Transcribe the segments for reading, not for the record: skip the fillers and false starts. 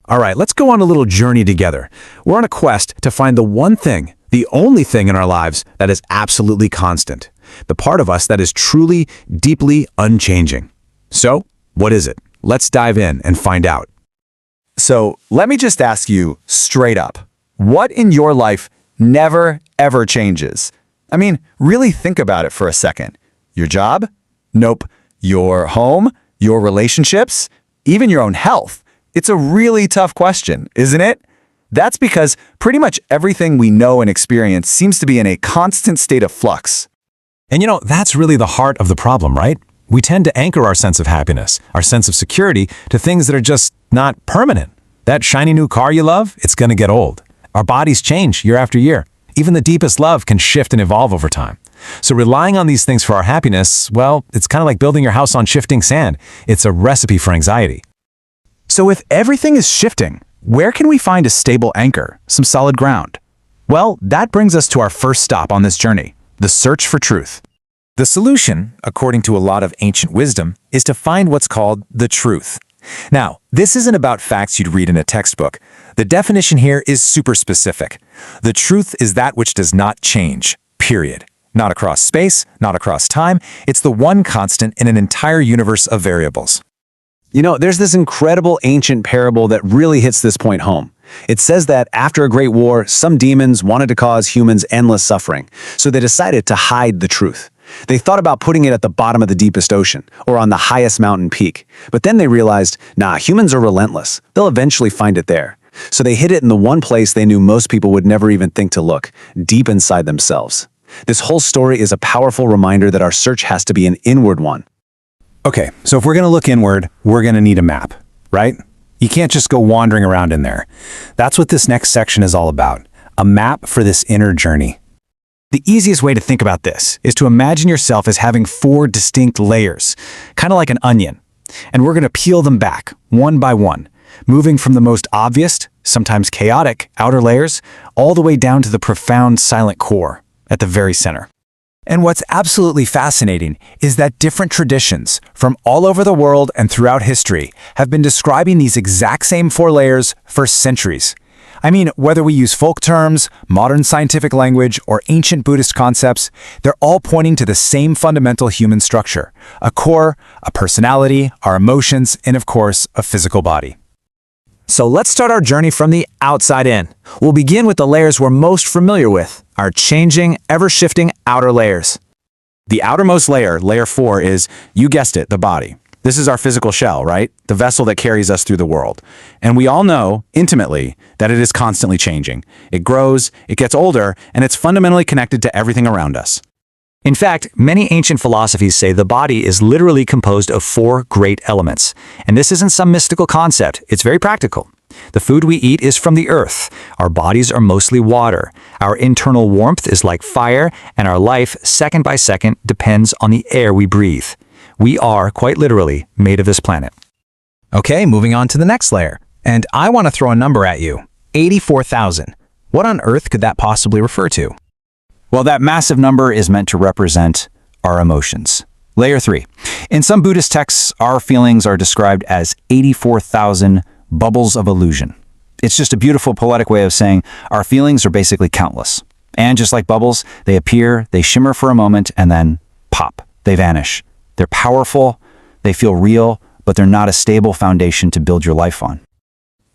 All right, let's go on a little journey together. We're on a quest to find the one thing, the only thing in our lives that is absolutely constant. The part of us that is truly, deeply unchanging. So, what is it? Let's dive in and find out. So let me just ask you straight up, what in your life never, ever changes? I mean, really think about it for a second. Your job? Nope. Your home? Your relationships? Even your own health? It's a really tough question, isn't it? That's because pretty much everything we know and experience seems to be in a constant state of flux. And that's really the heart of the problem, right? We tend to anchor our sense of happiness, our sense of security, to things that are just not permanent. That shiny new car you love, it's going to get old. Our bodies change year after year. Even the deepest love can shift and evolve over time. So relying on these things for our happiness, well, it's kind of like building your house on shifting sand. It's a recipe for anxiety. So if everything is shifting, where can we find a stable anchor, some solid ground? Well, that brings us to our first stop on this journey, the search for truth. The solution, according to a lot of ancient wisdom, is to find what's called the truth. Now, this isn't about facts you'd read in a textbook. The definition here is super specific. The truth is that which does not change, period. Not across space, not across time. It's the one constant in an entire universe of variables. There's this incredible ancient parable that really hits this point home. It says that after a great war, some demons wanted to cause humans endless suffering, so they decided to hide the truth. They thought about putting it at the bottom of the deepest ocean, or on the highest mountain peak. But then they realized, humans are relentless. They'll eventually find it there. So they hid it in the one place they knew most people would never even think to look, deep inside themselves. This whole story is a powerful reminder that our search has to be an inward one. Okay, so if we're going to look inward, we're going to need a map, right? You can't just go wandering around in there. That's what this next section is all about, a map for this inner journey. The easiest way to think about this is to imagine yourself as having 4 distinct layers, kind of like an onion. And we're going to peel them back, one by one, moving from the most obvious, sometimes chaotic, outer layers, all the way down to the profound silent core at the very center. And what's absolutely fascinating is that different traditions from all over the world and throughout history have been describing these exact same 4 layers for centuries. I mean, whether we use folk terms, modern scientific language, or ancient Buddhist concepts, they're all pointing to the same fundamental human structure: a core, a personality, our emotions, and of course, a physical body. So let's start our journey from the outside in. We'll begin with the layers we're most familiar with, our changing, ever-shifting outer layers. The outermost layer, layer 4, is, you guessed it, the body. This is our physical shell, right? The vessel that carries us through the world. And we all know, intimately, that it is constantly changing. It grows, it gets older, and it's fundamentally connected to everything around us. In fact, many ancient philosophies say the body is literally composed of 4 great elements. And this isn't some mystical concept, it's very practical. The food we eat is from the earth. Our bodies are mostly water. Our internal warmth is like fire, and our life, second by second, depends on the air we breathe. We are, quite literally, made of this planet. Okay, moving on to the next layer. And I want to throw a number at you. 84,000. What on earth could that possibly refer to? Well, that massive number is meant to represent our emotions. Layer 3. In some Buddhist texts, our feelings are described as 84,000 bubbles of illusion. It's just a beautiful poetic way of saying our feelings are basically countless. And just like bubbles, they appear, they shimmer for a moment, and then pop, they vanish. They're powerful, they feel real, but they're not a stable foundation to build your life on.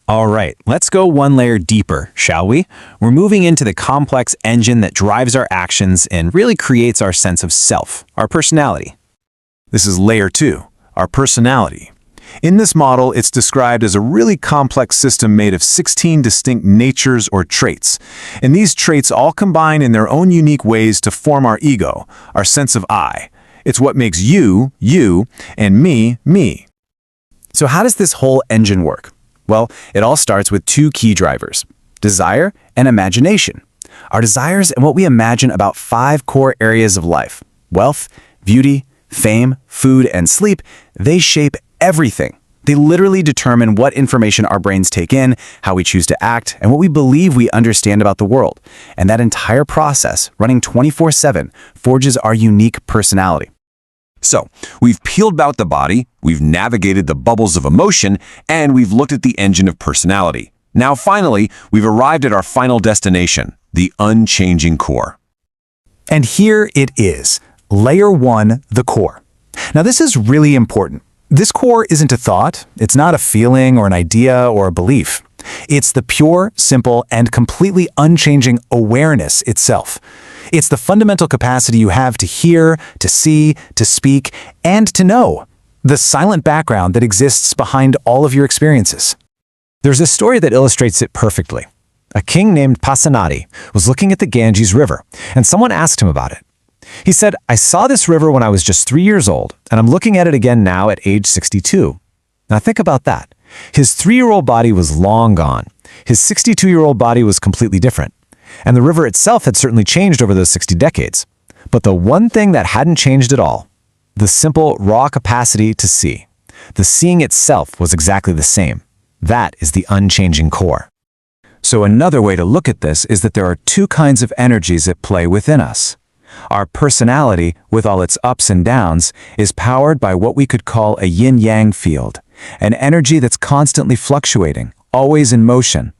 All right, let's go one layer deeper, shall we? We're moving into the complex engine that drives our actions and really creates our sense of self, our personality. This is layer 2, our personality. In this model, it's described as a really complex system made of 16 distinct natures or traits. And these traits all combine in their own unique ways to form our ego, our sense of I. It's what makes you, you, and me, me. So how does this whole engine work? Well, it all starts with 2 key drivers: desire and imagination. Our desires and what we imagine about 5 core areas of life: wealth, beauty, fame, food, and sleep. They shape everything. They literally determine what information our brains take in, how we choose to act, and what we believe we understand about the world. And that entire process, running 24/7, forges our unique personality. So, we've peeled out the body, we've navigated the bubbles of emotion, and we've looked at the engine of personality. Now, finally, we've arrived at our final destination, the unchanging core. And here it is, layer 1, the core. Now this is really important. This core isn't a thought, it's not a feeling or an idea or a belief. It's the pure, simple, and completely unchanging awareness itself. It's the fundamental capacity you have to hear, to see, to speak, and to know. The silent background that exists behind all of your experiences. There's a story that illustrates it perfectly. A king named Pasenadi was looking at the Ganges River, and someone asked him about it. He said, "I saw this river when I was just 3 years old, and I'm looking at it again now at age 62. Now think about that. His 3-year-old body was long gone. His 62-year-old body was completely different. And the river itself had certainly changed over those 60 decades. But the one thing that hadn't changed at all, the simple, raw capacity to see. The seeing itself was exactly the same. That is the unchanging core." So another way to look at this is that there are two kinds of energies at play within us. Our personality, with all its ups and downs, is powered by what we could call a yin-yang field, an energy that's constantly fluctuating, always in motion.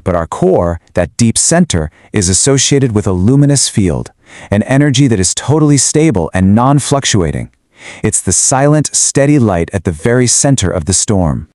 But our core, that deep center, is associated with a luminous field, an energy that is totally stable and non-fluctuating. It's the silent, steady light at the very center of the storm.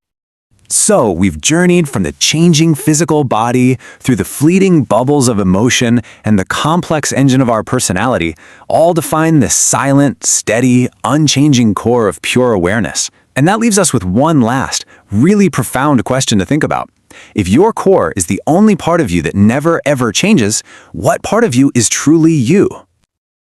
So, we've journeyed from the changing physical body through the fleeting bubbles of emotion and the complex engine of our personality, all to find the silent, steady, unchanging core of pure awareness. And that leaves us with one last, really profound question to think about. If your core is the only part of you that never ever changes, what part of you is truly you?